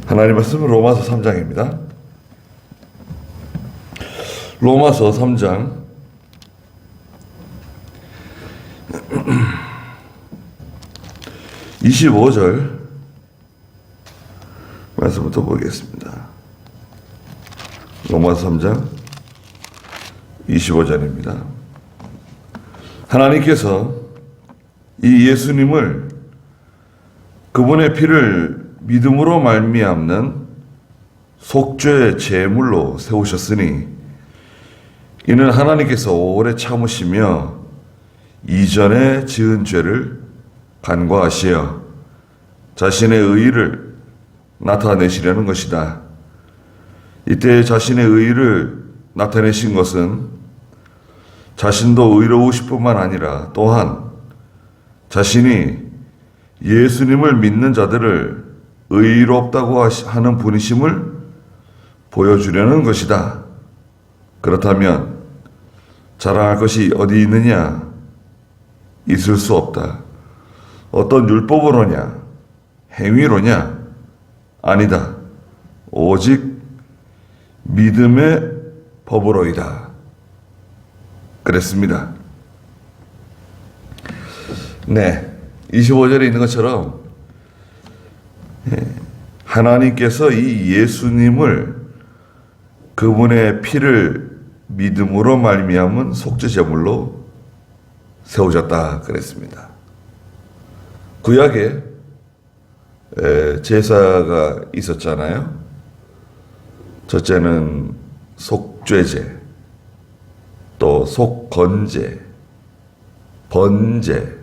하나님 말씀은 로마서 3장입니다. 로마서 3장 25절 말씀부터 보겠습니다. 로마서 3장 25절입니다. 하나님께서 이 예수님을 그분의 피를 믿음으로 말미암는 속죄의 제물로 세우셨으니 이는 하나님께서 오래 참으시며 이전에 지은 죄를 간과하시어 자신의 의의를 나타내시려는 것이다. 이때 자신의 의의를 나타내신 것은 자신도 의로우실 뿐만 아니라 또한 자신이 예수님을 믿는 자들을 의롭다고 하는 분이심을 보여주려는 것이다. 그렇다면 자랑할 것이 어디 있느냐? 있을 수 없다. 어떤 율법으로냐? 행위로냐? 아니다. 오직 믿음의 법으로이다. 그랬습니다. 네, 25절에 있는 것처럼 하나님께서 이 예수님을 그분의 피를 믿음으로 말미암은 속죄 제물로 세우셨다 그랬습니다. 구약에 제사가 있었잖아요. 첫째는 속죄제, 또 속건제, 번제,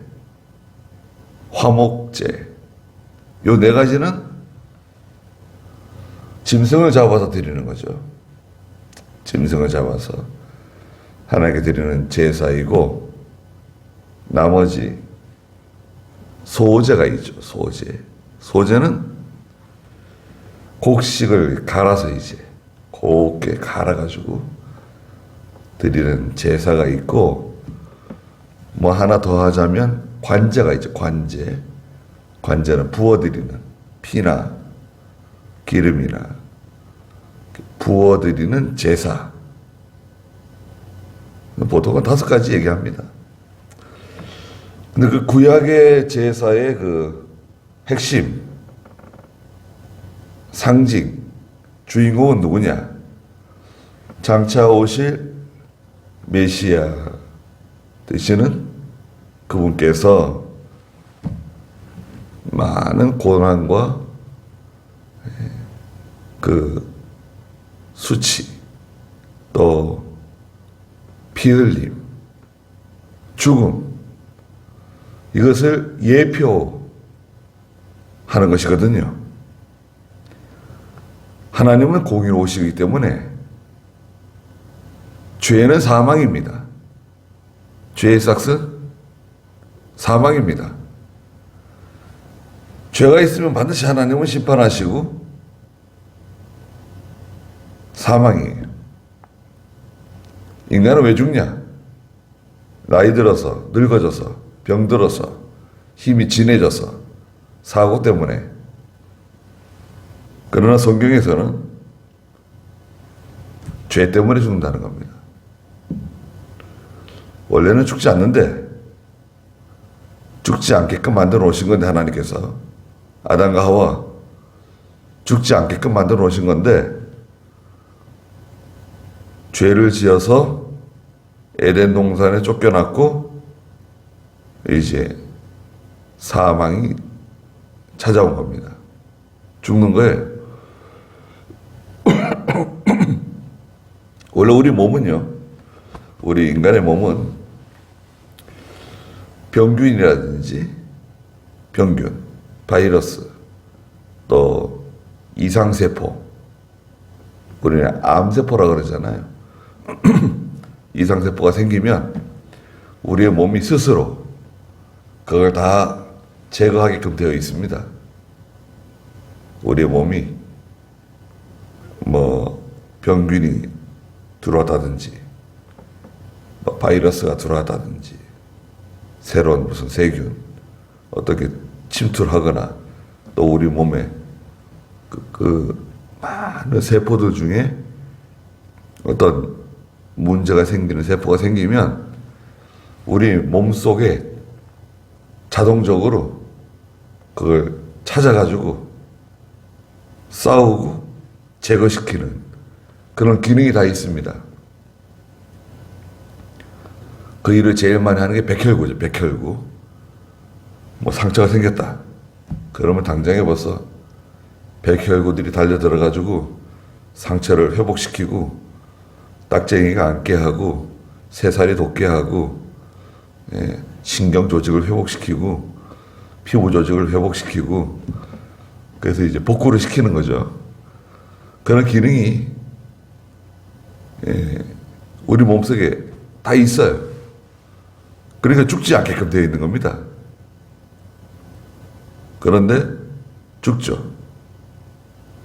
화목제. 요 네 가지는 짐승을 잡아서 드리는 거죠. 짐승을 잡아서 하나님께 드리는 제사이고, 나머지 소제가 있죠. 소제는 곡식을 갈아서 이제 곱게 갈아가지고 드리는 제사가 있고, 뭐 하나 더 하자면 관제가 있죠. 관제는 부어드리는 피나 기름이나 부어드리는 제사. 보통은 5가지 얘기합니다. 근데 그 구약의 제사의 그 핵심, 상징, 주인공은 누구냐? 장차 오실 메시아 되시는 그분께서 많은 고난과 그 수치, 또 피 흘림, 죽음, 이것을 예표하는 것이거든요. 하나님은 공의로우시기 때문에 죄는 사망입니다. 죄의 삭은 사망입니다. 죄가 있으면 반드시 하나님은 심판하시고 사망이에요. 인간은 왜 죽냐? 나이 들어서, 늙어져서, 병들어서, 힘이 진해져서, 사고 때문에. 그러나 성경에서는 죄 때문에 죽는다는 겁니다. 원래는 죽지 않는데 죽지 않게끔 만들어 놓으신 건데, 하나님께서 아담과 하와 죽지 않게끔 만들어 놓으신 건데, 죄를 지어서 에덴 동산에 쫓겨났고 이제 사망이 찾아온 겁니다. 죽는 거예요. 원래 우리 몸은요, 우리 인간의 몸은 병균이라든지 병균, 바이러스, 또 이상세포, 우리는 암세포라고 그러잖아요. 이상세포가 생기면 우리의 몸이 스스로 그걸 다 제거하게끔 되어 있습니다. 우리의 몸이 뭐 병균이 들어왔다든지 뭐 바이러스가 들어왔다든지 새로운 무슨 세균 어떻게 침투를 하거나 또 우리 몸에 그 많은 세포들 중에 어떤 문제가 생기는 세포가 생기면 우리 몸 속에 자동적으로 그걸 찾아가지고 싸우고 제거시키는 그런 기능이 다 있습니다. 그 일을 제일 많이 하는 게 백혈구죠. 백혈구. 뭐 상처가 생겼다. 그러면 당장에 벌써 백혈구들이 달려들어가지고 상처를 회복시키고 딱쟁이가 앉게 하고 새살이 돋게 하고 신경 조직을 회복시키고 피부 조직을 회복시키고 그래서 이제 복구를 시키는 거죠. 그런 기능이 우리 몸속에 다 있어요. 그러니까 죽지 않게끔 되어 있는 겁니다. 그런데 죽죠.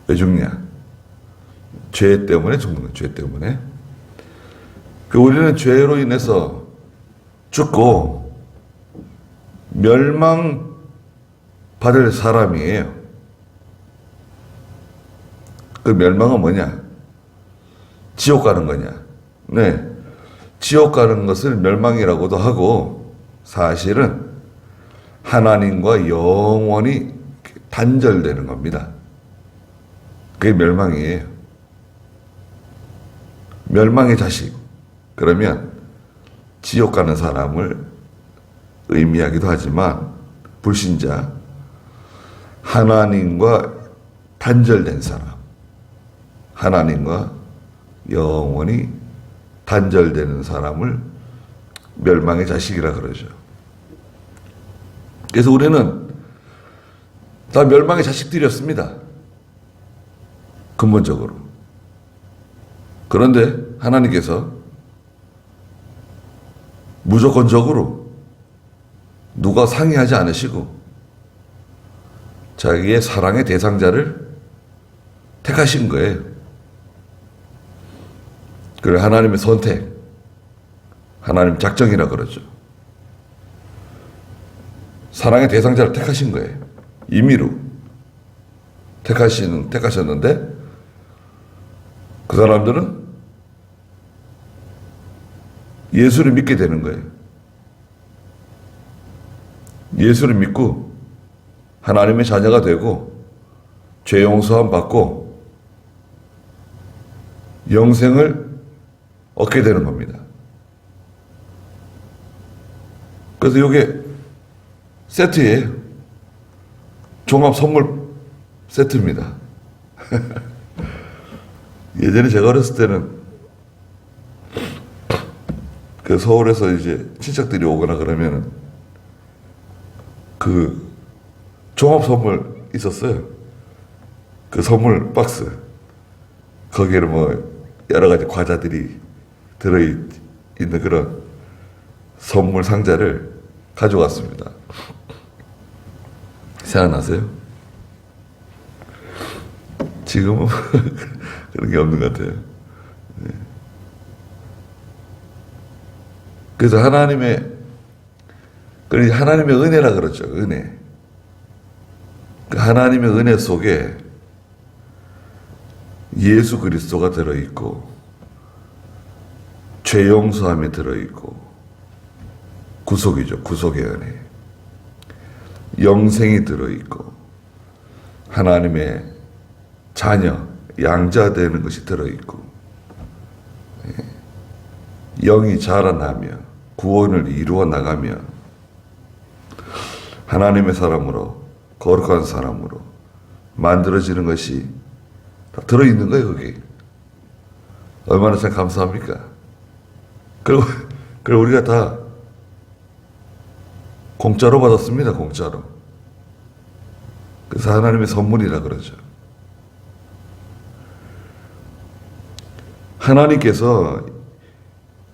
왜 죽냐? 죄 때문에 죽는 거예요. 죄 때문에. 우리는 죄로 인해서 죽고 멸망받을 사람이에요. 그 멸망은 뭐냐? 지옥 가는 거냐? 네. 지옥 가는 것을 멸망이라고도 하고 사실은 하나님과 영원히 단절되는 겁니다. 그게 멸망이에요. 멸망의 자식. 그러면 지옥 가는 사람을 의미하기도 하지만 불신자, 하나님과 단절된 사람, 하나님과 영원히 단절되는 사람을 멸망의 자식이라 그러죠. 그래서 우리는 다 멸망의 자식들이었습니다. 근본적으로. 그런데 하나님께서 무조건적으로 누가 상의하지 않으시고 자기의 사랑의 대상자를 택하신 거예요. 그래 하나님의 선택, 하나님 작정이라 그러죠. 사랑의 대상자를 택하신 거예요. 임의로 택하셨는데 그 사람들은 예수를 믿게 되는 거예요. 예수를 믿고 하나님의 자녀가 되고 죄 용서함 받고 영생을 얻게 되는 겁니다. 그래서 이게 세트예요. 종합 선물 세트입니다. 예전에 제가 어렸을 때는 그 서울에서 이제 친척들이 오거나 그러면은 그 종합 선물 있었어요. 그 선물 박스. 거기에는 뭐 여러 가지 과자들이 들어있는 그런 선물 상자를 가져왔습니다. 생각나세요? 지금은 그런 게 없는 것 같아요. 네. 그래서 하나님의 은혜라 그러죠. 은혜. 그 하나님의 은혜 속에 예수 그리스도가 들어있고 죄 용서함이 들어있고 구속이죠. 구속의 은혜. 영생이 들어있고 하나님의 자녀, 양자 되는 것이 들어있고 영이 자라나며 구원을 이루어 나가며 하나님의 사람으로 거룩한 사람으로 만들어지는 것이 다 들어있는 거예요. 거기 얼마나 참 감사합니까? 그리고 우리가 다 공짜로 받았습니다. 공짜로. 그래서 하나님의 선물이라 그러죠. 하나님께서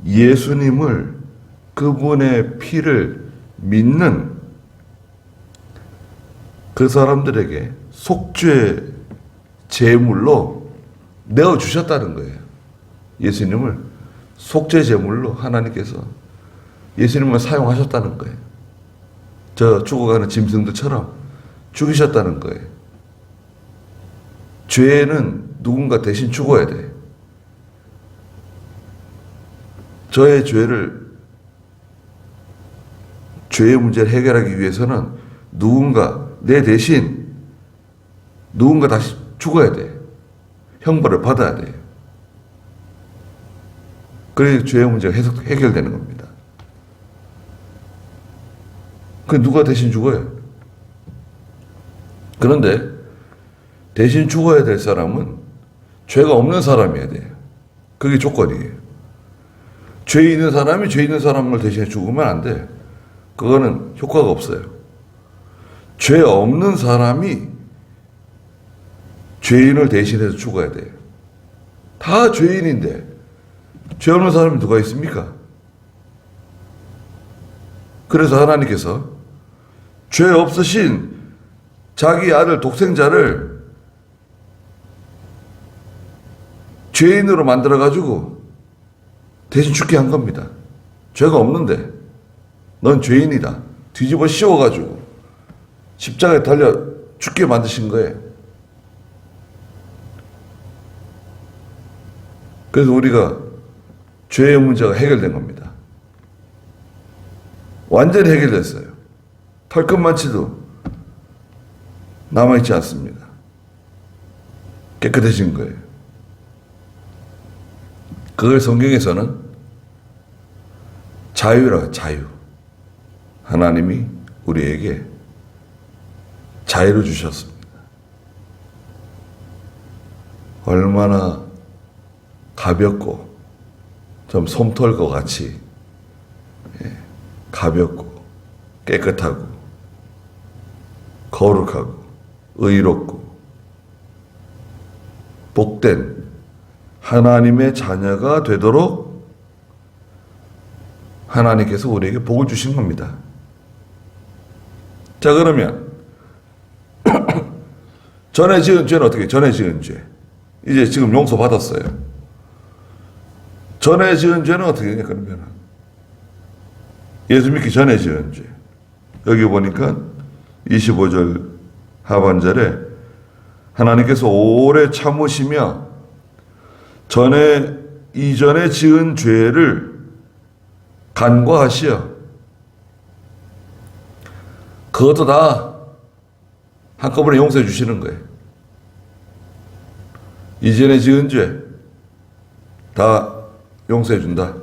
예수님을 그분의 피를 믿는 그 사람들에게 속죄 제물로 내어주셨다는 거예요. 예수님을 속죄 제물로 하나님께서 예수님을 사용하셨다는 거예요. 저 죽어가는 짐승들처럼 죽이셨다는 거예요. 죄는 누군가 대신 죽어야 돼. 저의 죄의 문제를 해결하기 위해서는 내 대신 누군가 다시 죽어야 돼. 형벌을 받아야 돼. 그래야 죄의 문제가 해결되는 겁니다. 그 누가 대신 죽어요? 그런데 대신 죽어야 될 사람은 죄가 없는 사람이어야 돼요. 그게 조건이에요. 죄 있는 사람이 죄 있는 사람을 대신해 죽으면 안 돼. 그거는 효과가 없어요. 죄 없는 사람이 죄인을 대신해서 죽어야 돼요. 다 죄인인데 죄 없는 사람이 누가 있습니까? 그래서 하나님께서 죄 없으신 자기 아들 독생자를 죄인으로 만들어가지고 대신 죽게 한 겁니다. 죄가 없는데 넌 죄인이다. 뒤집어 씌워가지고 십자가에 달려 죽게 만드신 거예요. 그래서 우리가 죄의 문제가 해결된 겁니다. 완전히 해결됐어요. 털끝만치도 남아있지 않습니다. 깨끗해진 거예요. 그걸 성경에서는 자유라고, 자유. 하나님이 우리에게 자유를 주셨습니다. 얼마나 가볍고 좀 솜털과 같이 가볍고 깨끗하고 거룩하고 의롭고 복된 하나님의 자녀가 되도록 하나님께서 우리에게 복을 주신 겁니다. 자, 그러면 전에 지은 죄는 어떻게? 전에 지은 죄. 이제 지금 용서받았어요. 전에 지은 죄는 어떻게 되냐, 그러면. 예수 믿기 전에 지은 죄. 여기 보니까 25절 하반절에 하나님께서 오래 참으시며 이전에 지은 죄를 간과하시어 그것도 다 한꺼번에 용서해 주시는 거예요. 이전에 지은 죄 다 용서해 준다.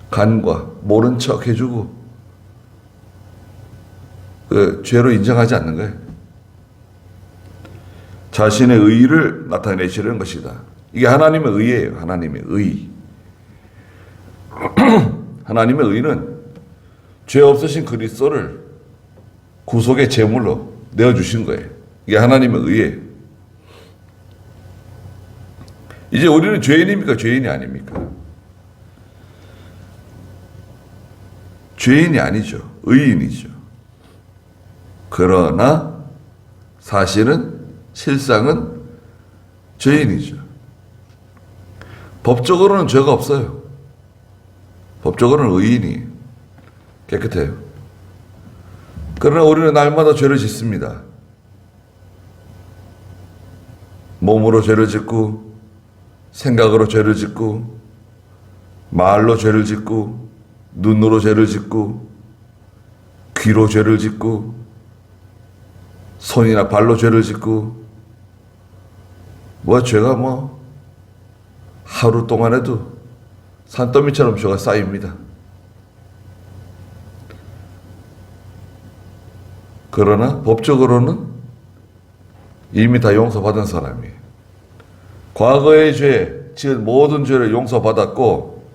간과 모른 척 해주고 그 죄로 인정하지 않는 거예요. 자신의 의의를 나타내시려는 것이다. 이게 하나님의 의예요. 하나님의 의. 하나님의 의는 죄 없으신 그리스도를 구속의 제물로 내어주신 거예요. 이게 하나님의 의예요. 이제 우리는 죄인입니까? 죄인이 아닙니까? 죄인이 아니죠. 의인이죠. 그러나 실상은 죄인이죠. 법적으로는 죄가 없어요. 법적으로는 의인이 깨끗해요. 그러나 우리는 날마다 죄를 짓습니다. 몸으로 죄를 짓고 생각으로 죄를 짓고 말로 죄를 짓고 눈으로 죄를 짓고 귀로 죄를 짓고 손이나 발로 죄를 짓고 죄가 하루 동안 해도 산더미처럼 죄가 쌓입니다. 그러나 법적으로는 이미 다 용서받은 사람이에요. 과거의 죄, 지은 모든 죄를 용서받았고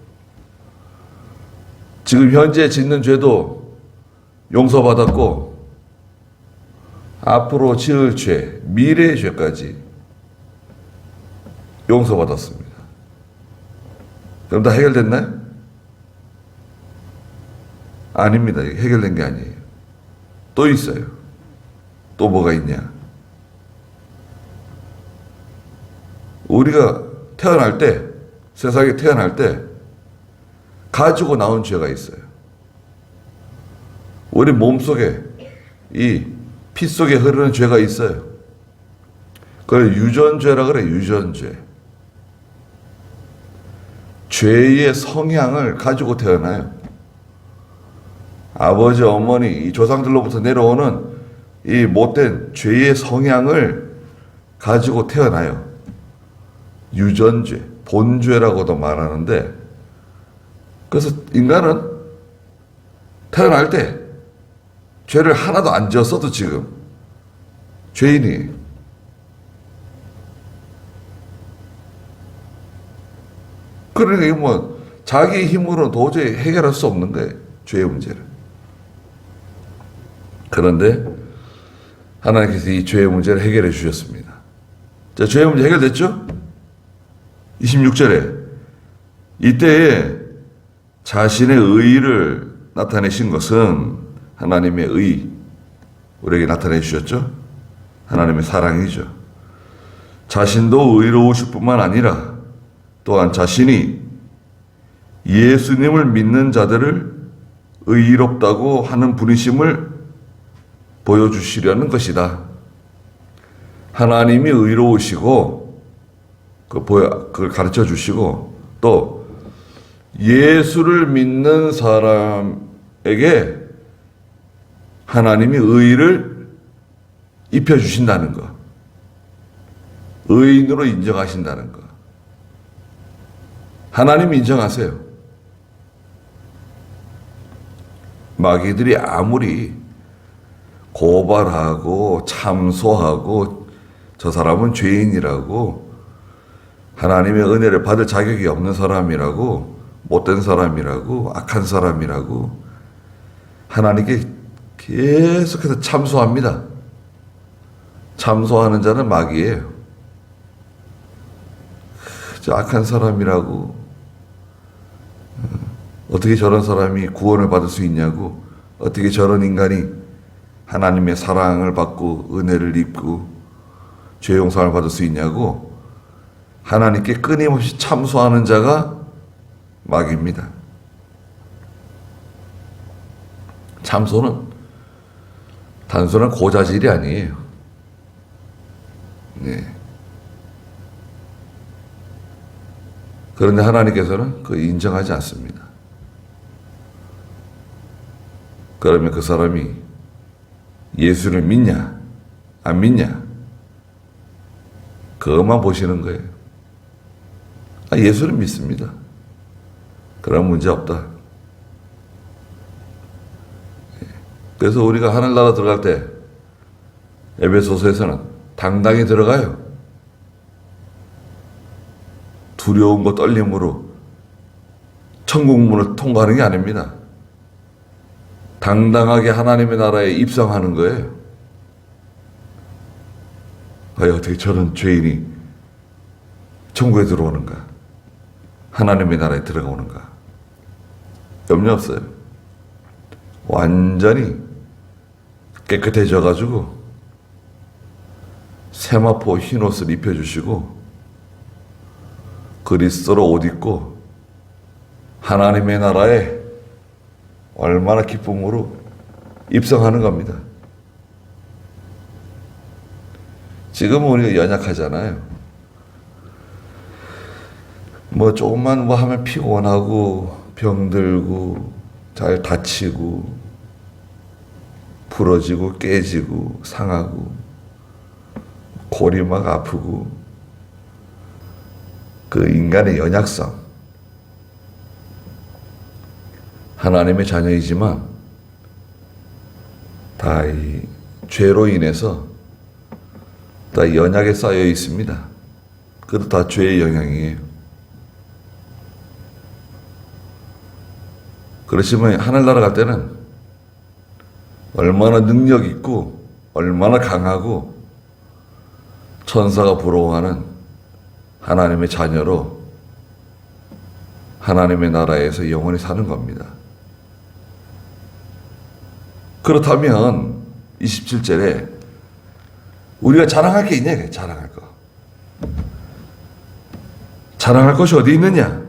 지금 현재 짓는 죄도 용서받았고 앞으로 지을 죄, 미래의 죄까지 용서받았습니다. 그럼 다 해결됐나요? 아닙니다. 해결된 게 아니에요. 또 있어요. 또 뭐가 있냐? 우리가 태어날 때, 세상에 태어날 때 가지고 나온 죄가 있어요. 우리 몸속에 이 피 속에 흐르는 죄가 있어요. 그걸 유전죄라 그래, 유전죄. 죄의 성향을 가지고 태어나요. 아버지, 어머니, 이 조상들로부터 내려오는 이 못된 죄의 성향을 가지고 태어나요. 유전죄, 본죄라고도 말하는데, 그래서 인간은 태어날 때 죄를 하나도 안 지었어도 지금 죄인이에요. 그러니까 이거 뭐 자기 힘으로는 도저히 해결할 수 없는 거예요. 죄의 문제를. 그런데 하나님께서 이 죄의 문제를 해결해 주셨습니다. 자, 죄의 문제 해결됐죠? 26절에 이때에 자신의 의를 나타내신 것은 하나님의 의, 우리에게 나타내 주셨죠? 하나님의 사랑이죠. 자신도 의로우실 뿐만 아니라 또한 자신이 예수님을 믿는 자들을 의롭다고 하는 분이심을 보여주시려는 것이다. 하나님이 의로우시고 그걸 가르쳐 주시고 또 예수를 믿는 사람에게 하나님이 의를 입혀주신다는 것. 의인으로 인정하신다는 것. 하나님 인정하세요. 마귀들이 아무리 고발하고 참소하고 저 사람은 죄인이라고 하나님의 은혜를 받을 자격이 없는 사람이라고 못된 사람이라고 악한 사람이라고 하나님께 계속해서 참소합니다. 참소하는 자는 마귀예요. 저 악한 사람이라고 어떻게 저런 사람이 구원을 받을 수 있냐고, 어떻게 저런 인간이 하나님의 사랑을 받고 은혜를 입고 죄 용서를 받을 수 있냐고 하나님께 끊임없이 참소하는 자가 마귀입니다. 참소는 단순한 고자질이 아니에요. 네. 그런데 하나님께서는 그걸 인정하지 않습니다. 그러면 그 사람이 예수를 믿냐, 안 믿냐, 그것만 보시는 거예요. 예수를 믿습니다. 그런 문제 없다. 그래서 우리가 하늘나라 들어갈 때 에베소서에서는 당당히 들어가요. 두려움과 떨림으로 천국문을 통과하는 게 아닙니다. 당당하게 하나님의 나라에 입성하는 거예요. 어떻게 저런 죄인이 천국에 들어오는가? 하나님의 나라에 들어오는가? 염려 없어요. 완전히 깨끗해져가지고 세마포 흰옷을 입혀주시고 그리스도로 옷 입고 하나님의 나라에 얼마나 기쁨으로 입성하는 겁니다. 지금은 우리가 연약하잖아요. 뭐 조금만 뭐 하면 피곤하고 병들고 잘 다치고 부러지고 깨지고 상하고 골이 막 아프고 그 인간의 연약성, 하나님의 자녀이지만 다 이 죄로 인해서 다 연약에 쌓여 있습니다. 그것도 다 죄의 영향이에요. 그렇지만 하늘나라 갈 때는 얼마나 능력 있고 얼마나 강하고 천사가 부러워하는 하나님의 자녀로 하나님의 나라에서 영원히 사는 겁니다. 그렇다면 27절에 우리가 자랑할 게 있냐? 자랑할 거. 자랑할 것이 어디 있느냐?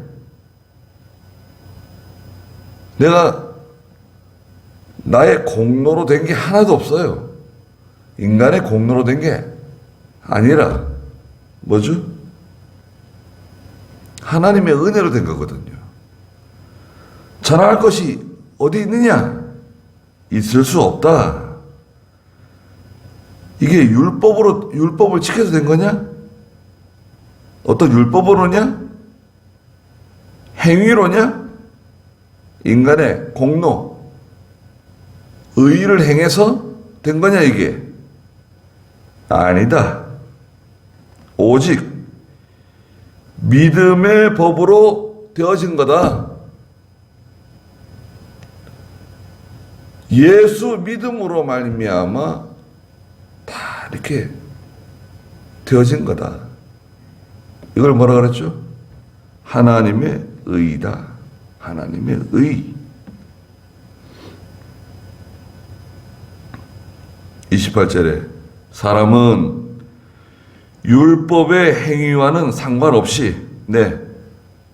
내가 나의 공로로 된 게 하나도 없어요. 인간의 공로로 된 게 아니라 뭐죠? 하나님의 은혜로 된 거거든요. 자랑할 것이 어디 있느냐? 있을 수 없다. 이게 율법을 지켜서 된 거냐? 어떤 율법으로냐? 행위로냐? 인간의 공로, 의의를 행해서 된 거냐 이게? 아니다. 오직 믿음의 법으로 되어진 거다. 예수 믿음으로 말미암아 다 이렇게 되어진 거다. 이걸 뭐라 그랬죠? 하나님의 의다. 하나님의 의. 28절에 사람은 율법의 행위와는 상관없이,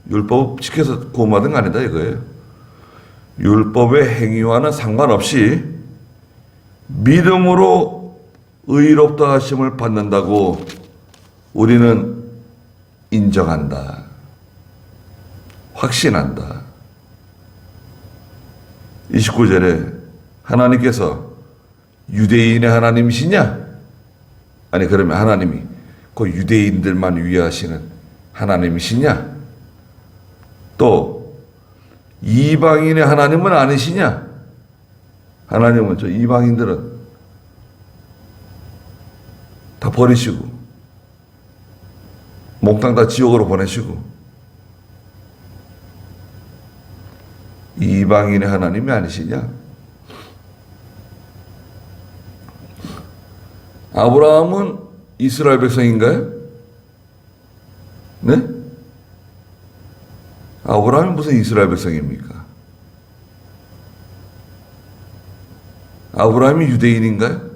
율법 지켜서 구원받은 거 아니다 이거예요. 율법의 행위와는 상관없이 믿음으로 의롭다 하심을 받는다고 우리는 인정한다. 확신한다. 29절에 하나님께서 유대인의 하나님이시냐? 아니 그러면 하나님이 그 유대인들만 위하시는 하나님이시냐? 또 이방인의 하나님은 아니시냐? 하나님은 저 이방인들은 다 버리시고 몽땅 다 지옥으로 보내시고 이방인의 하나님이 아니시냐? 아브라함은 이스라엘 백성인가요? 네? 아브라함이 무슨 이스라엘 백성입니까? 아브라함이 유대인인가요?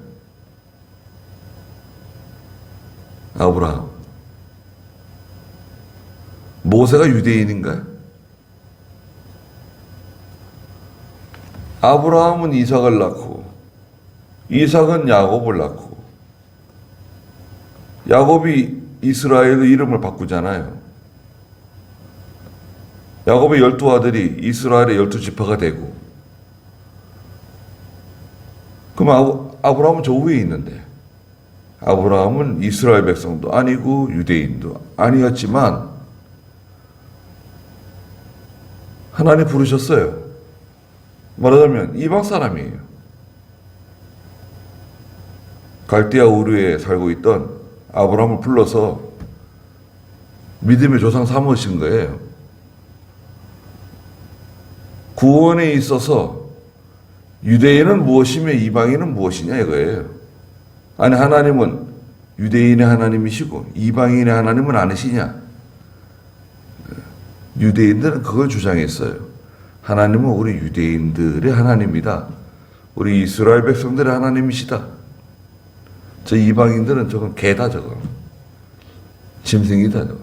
아브라함. 모세가 유대인인가요? 아브라함은 이삭을 낳고 이삭은 야곱을 낳고 야곱이 이스라엘의 이름을 바꾸잖아요. 야곱의 12아들이 이스라엘의 12지파가 되고 그럼 아브라함은 저 위에 있는데 아브라함은 이스라엘 백성도 아니고 유대인도 아니었지만 하나님 부르셨어요. 말하자면 이방 사람이에요. 갈대아 우르에 살고 있던 아브라함을 불러서 믿음의 조상 삼으신 거예요. 구원에 있어서 유대인은 무엇이며 이방인은 무엇이냐 이거예요. 아니 하나님은 유대인의 하나님이시고 이방인의 하나님은 아니시냐? 유대인들은 그걸 주장했어요. 하나님은 우리 유대인들의 하나님이다. 우리 이스라엘 백성들의 하나님이시다. 저 이방인들은 저건 개다 저거. 짐승이다 저거.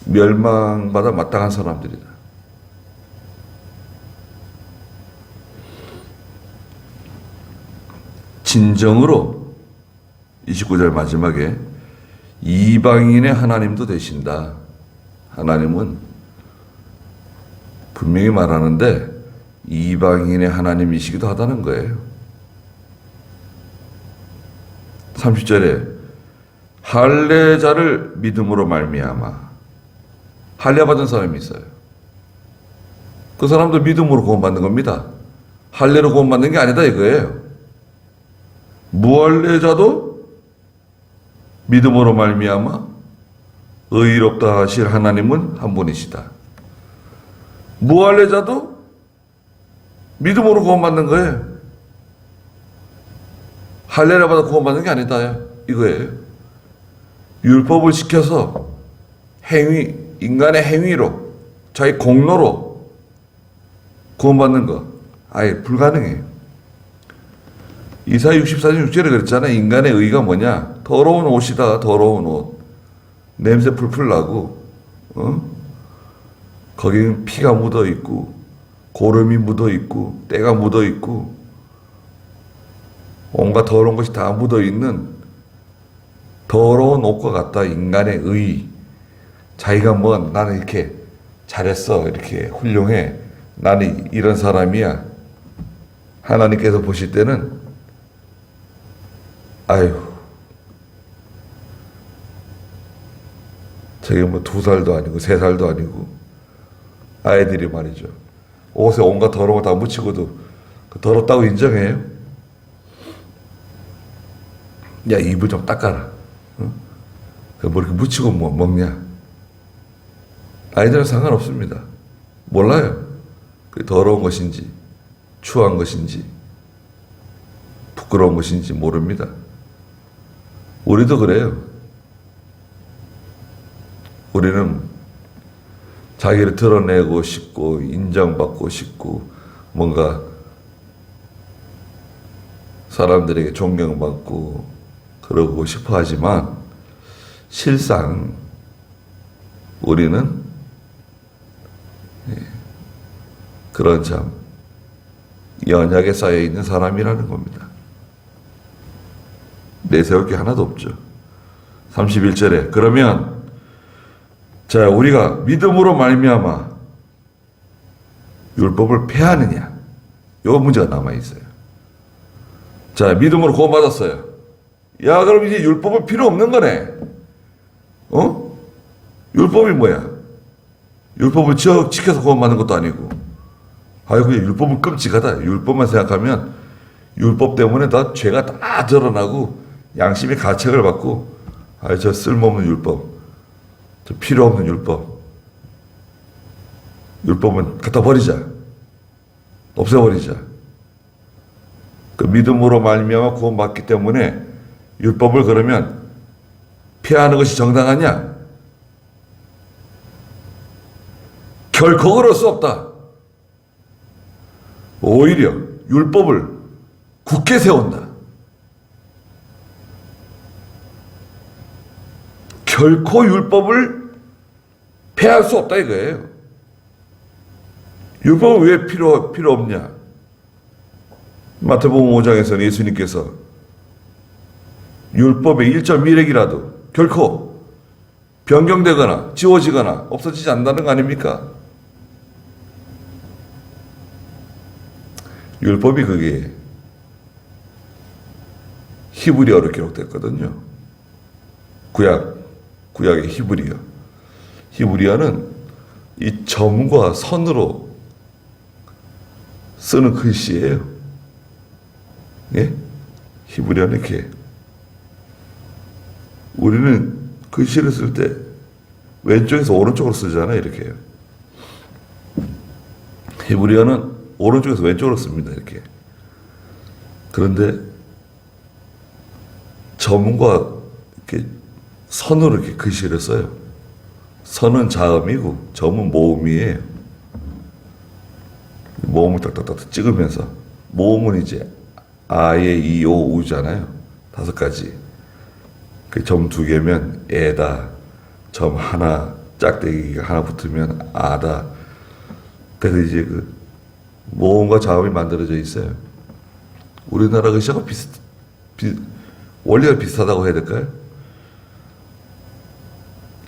멸망받아 마땅한 사람들이다. 진정으로 29절 마지막에 이방인의 하나님도 되신다. 하나님은 분명히 말하는데 이방인의 하나님이시기도 하다는 거예요. 30절에 할례자를 믿음으로 말미암아 할례 받은 사람이 있어요. 그 사람도 믿음으로 구원받는 겁니다. 할례로 구원받는 게 아니다 이거예요. 무할례자도 믿음으로 말미암아 의롭다 하실 하나님은 한 분이시다. 무할례자도 믿음으로 구원받는 거예요. 할례를 받아 구원받는 게 아니다 이거예요. 율법을 지켜서 행위, 인간의 행위로 자기 공로로 구원받는 거 아예 불가능해요. 이사야 64장 6절에 그랬잖아요. 인간의 의가 뭐냐? 더러운 옷이다. 더러운 옷. 냄새 풀풀 나고 거기는 피가 묻어 있고 고름이 묻어 있고 때가 묻어 있고 온갖 더러운 것이 다 묻어 있는 더러운 옷과 같다. 인간의 의. 자기가 뭐 나는 이렇게 잘했어. 이렇게 훌륭해. 나는 이런 사람이야. 하나님께서 보실 때는 아유 저게 뭐 2살도 아니고 3살도 아니고 아이들이 말이죠. 옷에 온갖 더러운 거 다 묻히고도 더럽다고 인정해요. 야 입을 좀 닦아라. 어? 뭐 이렇게 묻히고 뭐 먹냐. 아이들은 상관없습니다. 몰라요. 그게 더러운 것인지 추한 것인지 부끄러운 것인지 모릅니다. 우리도 그래요. 우리는 자기를 드러내고 싶고 인정받고 싶고 뭔가 사람들에게 존경받고 그러고 싶어 하지만 실상 우리는 그런 참 연약에 쌓여있는 사람이라는 겁니다. 내세울 게 하나도 없죠. 31절에 그러면 자 우리가 믿음으로 말미암아 율법을 폐하느냐 요 문제가 남아있어요. 자 믿음으로 구원받았어요. 야 그럼 이제 율법은 필요 없는 거네. 어? 율법이 뭐야? 율법을 지켜서 구원받는 것도 아니고 아유 그냥 율법은 끔찍하다. 율법만 생각하면 율법 때문에 다 죄가 다 드러나고 양심의 가책을 받고 아유 저 쓸모없는 율법 저 필요 없는 율법은 갖다 버리자. 없애버리자. 그 믿음으로 말미암아 구원받기 때문에 율법을 그러면 피하는 것이 정당하냐? 결코 그럴 수 없다. 오히려 율법을 굳게 세운다. 결코 율법을 폐할 수 없다 이거예요. 율법은 왜 필요 없냐? 마태복음 5장에서는 예수님께서 율법의 1.1핵이라도 결코 변경되거나 지워지거나 없어지지 않는다는 거 아닙니까? 율법이 그게 히브리어로 기록됐거든요. 구약의 히브리어. 히브리어는 이 점과 선으로 쓰는 글씨예요. 예? 히브리어는 이렇게. 우리는 글씨를 쓸 때 왼쪽에서 오른쪽으로 쓰잖아요. 이렇게요. 히브리어는 오른쪽에서 왼쪽으로 씁니다. 이렇게. 그런데 점과 이렇게 선으로 이렇게 글씨를 써요. 선은 자음이고 점은 모음이에요. 모음을 딱딱딱 찍으면서 모음은 이제 아에 이, 오, 우잖아요. 5가지. 그 점 2개면 에다. 점 하나, 짝대기가 하나 붙으면 아다. 그래서 이제 그 모음과 자음이 만들어져 있어요. 우리나라 글씨하고 원리가 비슷하다고 해야 될까요?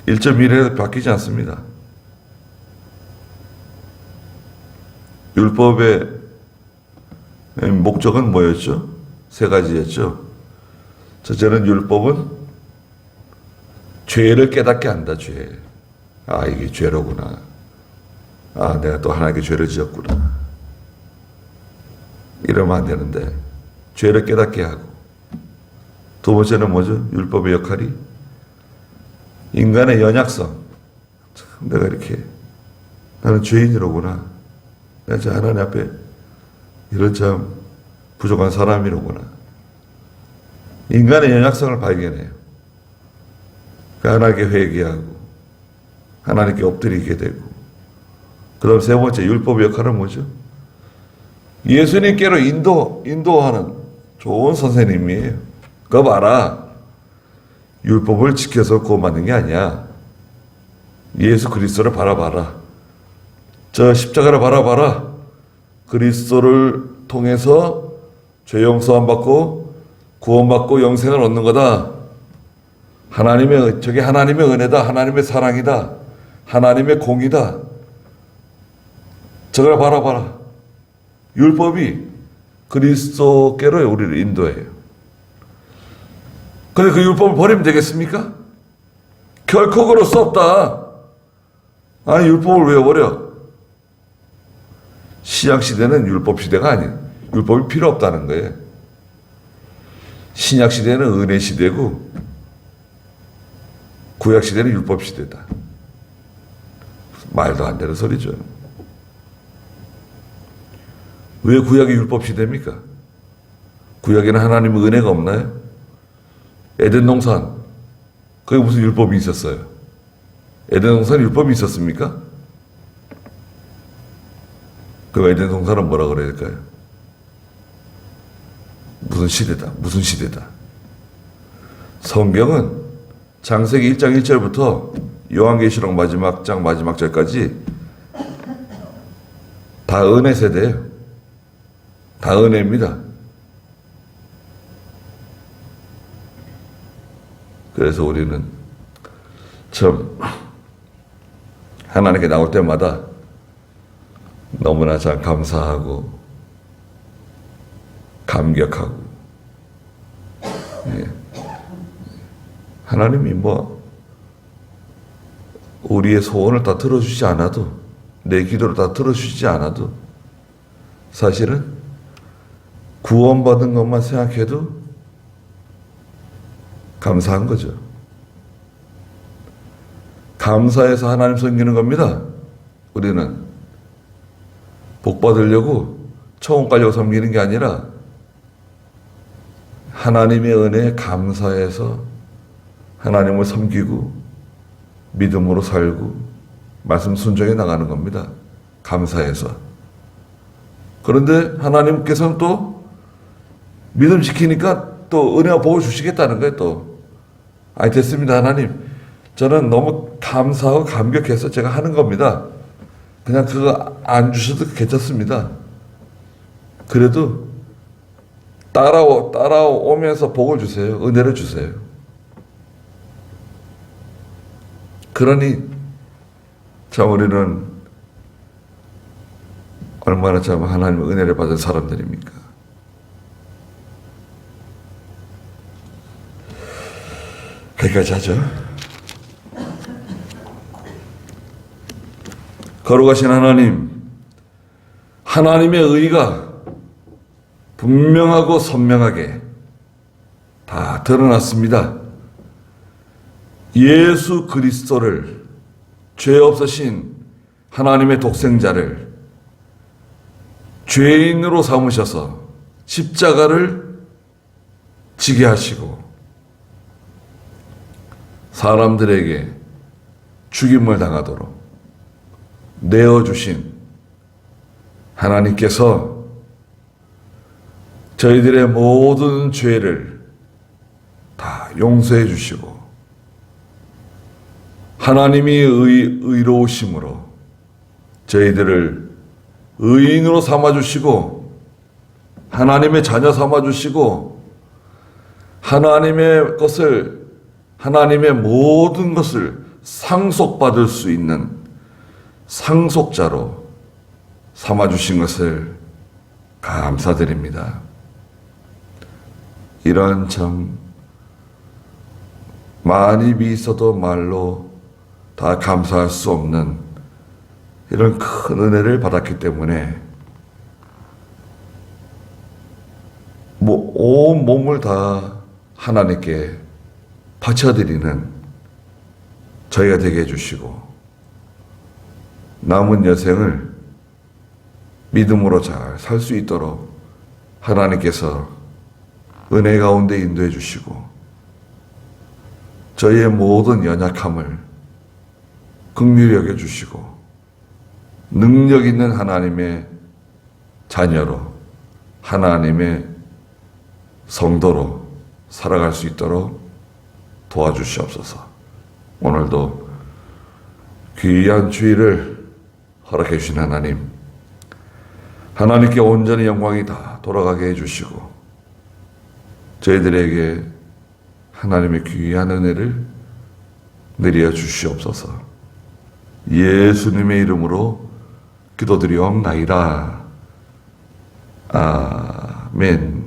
1.1에도 바뀌지 않습니다. 율법의 목적은 뭐였죠? 3가지였죠. 첫째는 율법은 죄를 깨닫게 한다. 죄. 아 이게 죄로구나. 아 내가 또 하나님께 죄를 지었구나. 이러면 안 되는데 죄를 깨닫게 하고. 2번째는 뭐죠? 율법의 역할이 인간의 연약성. 참 내가 이렇게 나는 죄인이로구나. 내가 저 하나님 앞에 이런 참 부족한 사람이로구나. 인간의 연약성을 발견해요. 하나님께 회개하고 하나님께 엎드리게 되고. 그다음 3번째 율법의 역할은 뭐죠? 예수님께로 인도하는 좋은 선생님이에요. 그거 봐라. 율법을 지켜서 구원받는 게 아니야. 예수 그리스도를 바라봐라. 저 십자가를 바라봐라. 그리스도를 통해서 죄 용서함 받고 구원받고 영생을 얻는 거다. 저게 하나님의 은혜다, 하나님의 사랑이다, 하나님의 공이다. 저걸 바라봐라. 율법이 그리스도께로 우리를 인도해요. 근데 그 율법을 버리면 되겠습니까? 결코 그럴 수 없다. 아니, 율법을 왜 버려? 신약시대는 율법 시대가 아니에요. 율법이 필요 없다는 거예요. 신약시대는 은혜 시대고 구약시대는 율법 시대다. 말도 안 되는 소리죠. 왜 구약이 율법 시대입니까? 구약에는 하나님의 은혜가 없나요? 에덴 동산, 거기 무슨 율법이 있었어요? 에덴 동산에 율법이 있었습니까? 그럼 에덴 동산은 뭐라 그래야 될까요? 무슨 시대다, 무슨 시대다. 성경은 창세기 1장 1절부터 요한계시록 마지막 장 마지막 절까지 다 은혜 세대예요. 다 은혜입니다. 그래서 우리는 참 하나님께 나올 때마다 너무나 참 감사하고 감격하고, 예. 하나님이 우리의 소원을 다 들어주지 않아도, 내 기도를 다 들어주지 않아도 사실은 구원받은 것만 생각해도 감사한 거죠. 감사해서 하나님 섬기는 겁니다. 우리는 복 받으려고 천국 가려고 섬기는 게 아니라 하나님의 은혜에 감사해서 하나님을 섬기고 믿음으로 살고 말씀 순종해 나가는 겁니다. 감사해서. 그런데 하나님께서는 또 믿음 지키니까 또 은혜와 복을 주시겠다는 거예요. 또 아니, 됐습니다 하나님, 저는 너무 감사하고 감격해서 제가 하는 겁니다. 그냥 그거 안 주셔도 괜찮습니다. 그래도 따라오면서 복을 주세요. 은혜를 주세요. 그러니 참 우리는 얼마나 참 하나님의 은혜를 받은 사람들입니까? 거기까지 하죠. 거룩하신 하나님, 하나님의 의가 분명하고 선명하게 다 드러났습니다. 예수 그리스도를, 죄 없으신 하나님의 독생자를 죄인으로 삼으셔서 십자가를 지게 하시고 사람들에게 죽임을 당하도록 내어주신 하나님께서 저희들의 모든 죄를 다 용서해 주시고 하나님이 의로우심으로 저희들을 의인으로 삼아주시고 하나님의 자녀 삼아주시고 하나님의 모든 것을 상속받을 수 있는 상속자로 삼아주신 것을 감사드립니다. 이런 참 많이 있어도 말로 다 감사할 수 없는 이런 큰 은혜를 받았기 때문에 온 몸을 다 하나님께 바쳐드리는 저희가 되게 해주시고 남은 여생을 믿음으로 잘 살 수 있도록 하나님께서 은혜 가운데 인도해 주시고 저희의 모든 연약함을 긍휼히 여겨 주시고 능력 있는 하나님의 자녀로 하나님의 성도로 살아갈 수 있도록 도와주시옵소서. 오늘도 귀한 주일을 허락해 주신 하나님, 하나님께 온전히 영광이 다 돌아가게 해주시고 저희들에게 하나님의 귀한 은혜를 내려 주시옵소서. 예수님의 이름으로 기도드리옵나이다. 아멘.